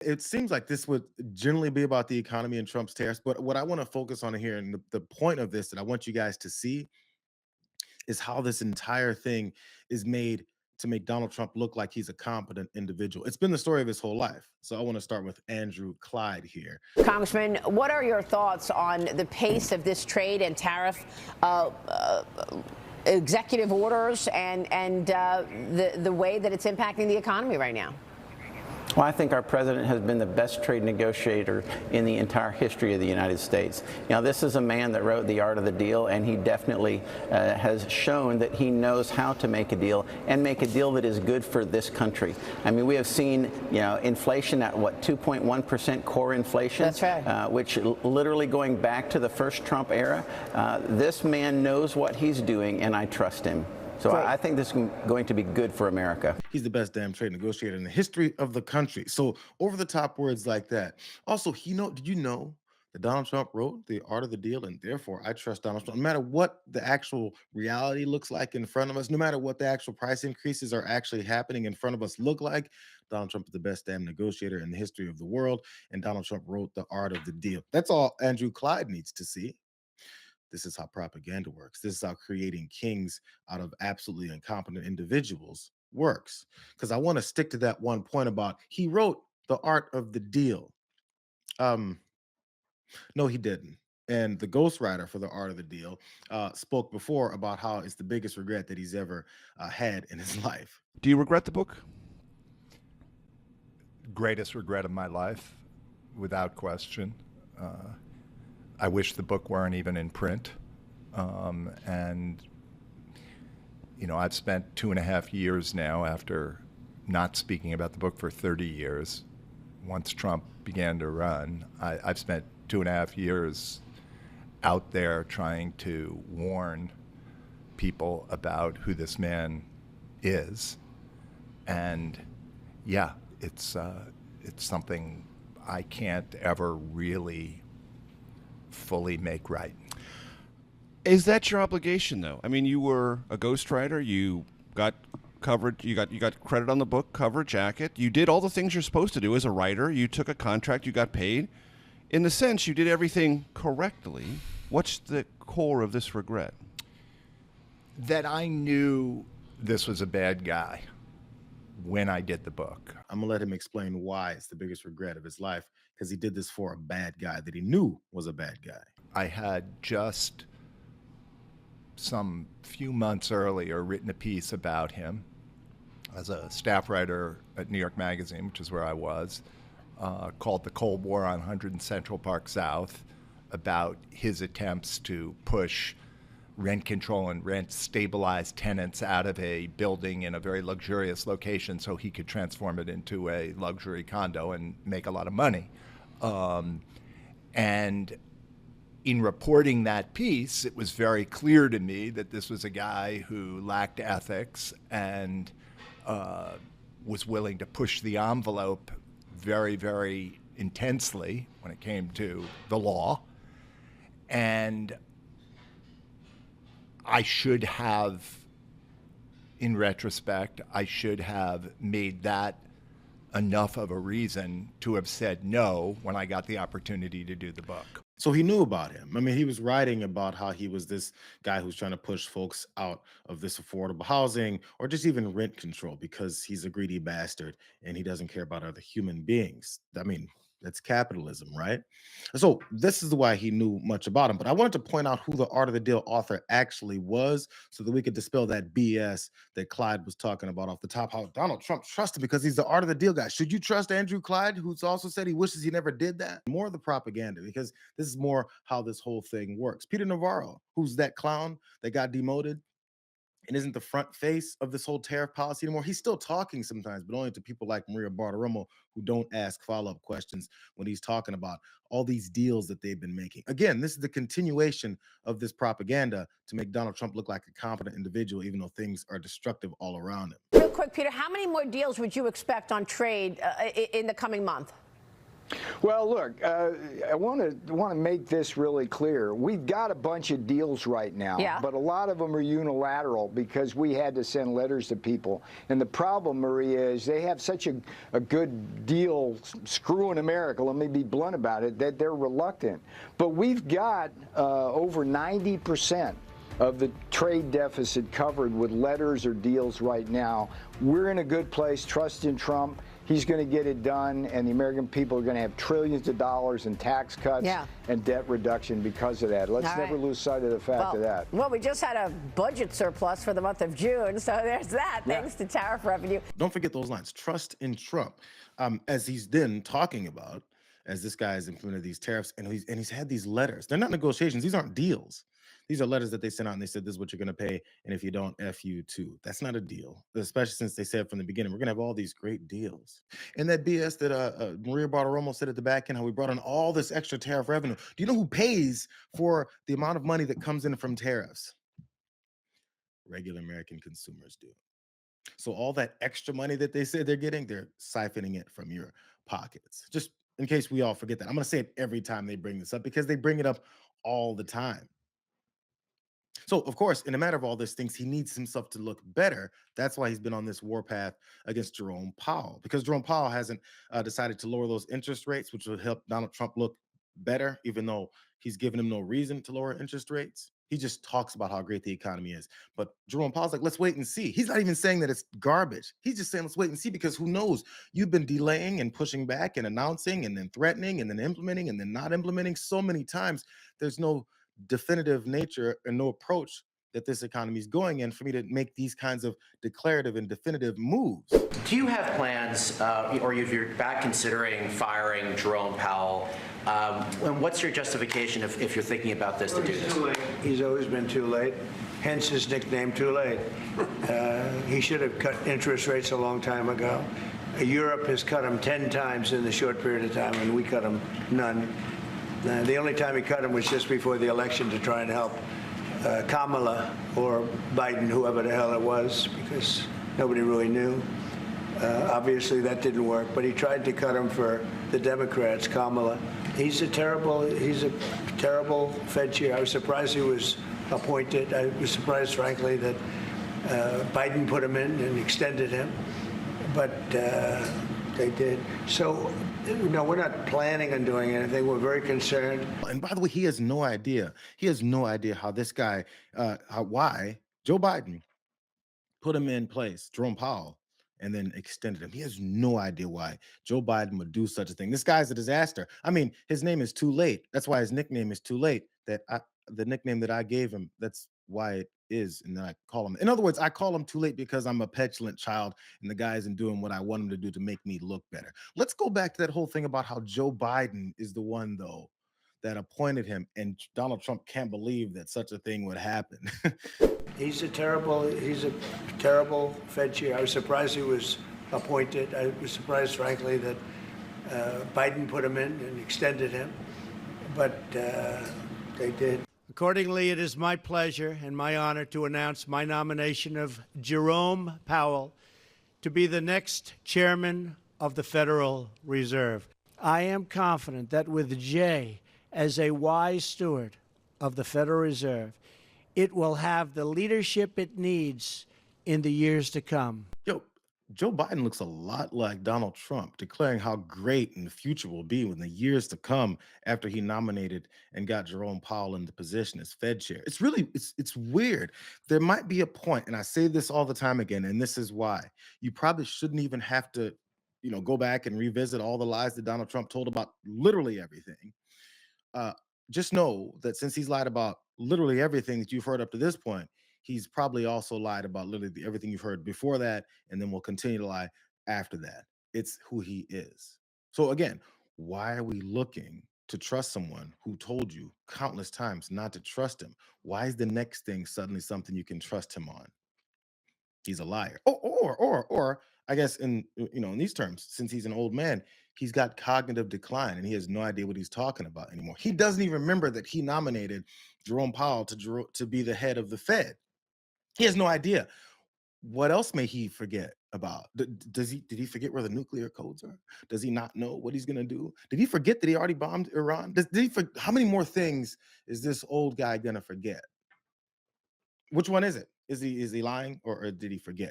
It seems like this would generally be about the economy and Trump's tariffs, but what I want to focus on here, and the point of this that I want you guys to see, is how this entire thing is made to make Donald Trump look like he's a competent individual. It's been the story of his whole life. So I want to start with Andrew Clyde here. Congressman, what are your thoughts on the pace of this trade and tariff executive orders and the way that it's impacting the economy right now? Well, I think our president has been the best trade negotiator in the entire history of the United States. Now, this is a man that wrote The Art of the Deal, and he definitely has shown that he knows how to make a deal and make a deal that is good for this country. I mean, we have seen, inflation at, 2.1% core inflation? That's right. Which literally going back to the first Trump era. This man knows what he's doing, and I trust him. So I think this is going to be good for America. He's the best damn trade negotiator in the history of the country. So over the top words like that. Also, did you know that Donald Trump wrote The Art of the Deal, and therefore I trust Donald Trump. No matter what the actual reality looks like in front of us, no matter what the actual price increases are actually happening in front of us look like, Donald Trump is the best damn negotiator in the history of the world, and Donald Trump wrote The Art of the Deal. That's all Andrew Clyde needs to see. This is how propaganda works. This is how creating kings out of absolutely incompetent individuals works. Because I want to stick to that one point about he wrote The Art of the Deal. No, he didn't. And the ghostwriter for The Art of the Deal spoke before about how it's the biggest regret that he's ever had in his life. Do you regret the book? Greatest regret of my life, without question. I wish the book weren't even in print. And, I've spent 2.5 years now, after not speaking about the book for 30 years. Once Trump began to run, I've spent 2.5 years out there trying to warn people about who this man is. And yeah, it's something I can't ever really fully make right. Is that your obligation, though? I mean, you were a ghostwriter. You got covered. You got credit on the book cover, jacket. You did all the things you're supposed to do as a writer. You took a contract. You got paid. In the sense, you did everything correctly. What's the core of this regret? That I knew this was a bad guy when I did the book. I'm gonna let him explain why it's the biggest regret of his life, because he did this for a bad guy that he knew was a bad guy. I had just some few months earlier written a piece about him as a staff writer at New York Magazine, which is where I was, called The Cold War on 100 and Central Park South, about his attempts to push rent control and rent stabilized tenants out of a building in a very luxurious location so he could transform it into a luxury condo and make a lot of money. And in reporting that piece, it was very clear to me that this was a guy who lacked ethics and was willing to push the envelope very, very intensely when it came to the law. And I should have, in retrospect, I should have made that enough of a reason to have said no when I got the opportunity to do the book. So he knew about him. I mean, he was writing about how he was this guy who's trying to push folks out of this affordable housing or just even rent control because he's a greedy bastard and he doesn't care about other human beings. I mean, that's capitalism, right? So this is why he knew much about him. But I wanted to point out who the Art of the Deal author actually was so that we could dispel that BS that Clyde was talking about off the top, how Donald Trump trusts him because he's the Art of the Deal guy. Should you trust Andrew Clyde, who's also said he wishes he never did that? More of the propaganda, because this is more how this whole thing works. Peter Navarro, who's that clown that got demoted and isn't the front face of this whole tariff policy anymore. He's still talking sometimes, but only to people like Maria Bartiromo who don't ask follow-up questions when he's talking about all these deals that they've been making. Again, this is the continuation of this propaganda to make Donald Trump look like a competent individual, even though things are destructive all around him. Real quick, Peter, how many more deals would you expect on trade in the coming month? Well, look, I want to make this really clear. We've got a bunch of deals right now, but a lot of them are unilateral because we had to send letters to people. And the problem, Maria, is they have such a good deal screwing America, let me be blunt about it, that they're reluctant. But we've got over 90% of the trade deficit covered with letters or deals right now. We're in a good place. Trust in Trump. He's going to get it done, and the American people are going to have trillions of dollars in tax cuts and debt reduction because of that. Let's never lose sight of the fact of that. Well, we just had a budget surplus for the month of June, so there's that, thanks to tariff revenue. Don't forget those lines. Trust in Trump. As he's been talking about, as this guy has implemented these tariffs, and he's had these letters. They're not negotiations. These aren't deals. These are letters that they sent out, and they said, this is what you're going to pay, and if you don't, F you too. That's not a deal, especially since they said from the beginning, we're going to have all these great deals. And that BS that Maria Bartiromo said at the back end, how we brought in all this extra tariff revenue. Do you know who pays for the amount of money that comes in from tariffs? Regular American consumers do. So all that extra money that they said they're getting, they're siphoning it from your pockets. Just in case we all forget that. I'm going to say it every time they bring this up because they bring it up all the time. So, of course, in a matter of all these things, he needs himself to look better. That's why he's been on this warpath against Jerome Powell, because Jerome Powell hasn't decided to lower those interest rates, which would help Donald Trump look better, even though he's given him no reason to lower interest rates. He just talks about how great the economy is. But Jerome Powell's like, let's wait and see. He's not even saying that it's garbage. He's just saying, let's wait and see, because who knows? You've been delaying and pushing back and announcing and then threatening and then implementing and then not implementing so many times. There's no definitive nature and no approach that this economy is going in for me to make these kinds of declarative and definitive moves. Do you have plans, or if you're back considering firing Jerome Powell, and what's your justification if you're thinking about this to do this? Too late. He's always been too late, hence his nickname, Too Late. He should have cut interest rates a long time ago. Europe has cut them 10 times in the short period of time, and we cut them none. The only time he cut them was just before the election to try and help Kamala or Biden, whoever the hell it was, because nobody really knew. Obviously, that didn't work, but he tried to cut them for the Democrats, Kamala. He's a terrible Fed chair. I was surprised he was appointed. I was surprised, frankly, that Biden put him in and extended him, but they did. So, no, we're not planning on doing anything. We're very concerned. And by the way, he has no idea. He has no idea how this guy, why Joe Biden put him in place, Jerome Powell, and then extended him. He has no idea why Joe Biden would do such a thing. This guy's a disaster. I mean, his name is Too Late. That's why his nickname is Too Late. The nickname that I gave him, that's why it is. And then I call him. In other words, I call him Too Late because I'm a petulant child and the guy isn't doing what I want him to do to make me look better. Let's go back to that whole thing about how Joe Biden is the one, though, that appointed him, and Donald Trump can't believe that such a thing would happen. He's a terrible Fed chair. I was surprised he was appointed. I was surprised, frankly, that Biden put him in and extended him, but they did. Accordingly, it is my pleasure and my honor to announce my nomination of Jerome Powell to be the next chairman of the Federal Reserve. I am confident that with Jay as a wise steward of the Federal Reserve, it will have the leadership it needs in the years to come. Yo, Joe Biden looks a lot like Donald Trump, declaring how great in the future will be in the years to come after he nominated and got Jerome Powell in the position as Fed chair. It's really, it's weird. There might be a point, and I say this all the time again, and this is why. You probably shouldn't even have to, go back and revisit all the lies that Donald Trump told about literally everything. Just know that since he's lied about literally everything that you've heard up to this point, he's probably also lied about literally everything you've heard before that, and then will continue to lie after that. It's who he is. So again, why are we looking to trust someone who told you countless times not to trust him? Why is the next thing suddenly something you can trust him on? He's a liar. Or I guess in these terms, since he's an old man, he's got cognitive decline and he has no idea what he's talking about anymore. He doesn't even remember that he nominated Jerome Powell to be the head of the Fed. He has no idea. What else may he forget? about? Did he forget where the nuclear codes are? Does he not know what he's gonna do? Did he forget that he already bombed Iran? How many more things is this old guy gonna forget? Which one is it? Is he lying or did he forget?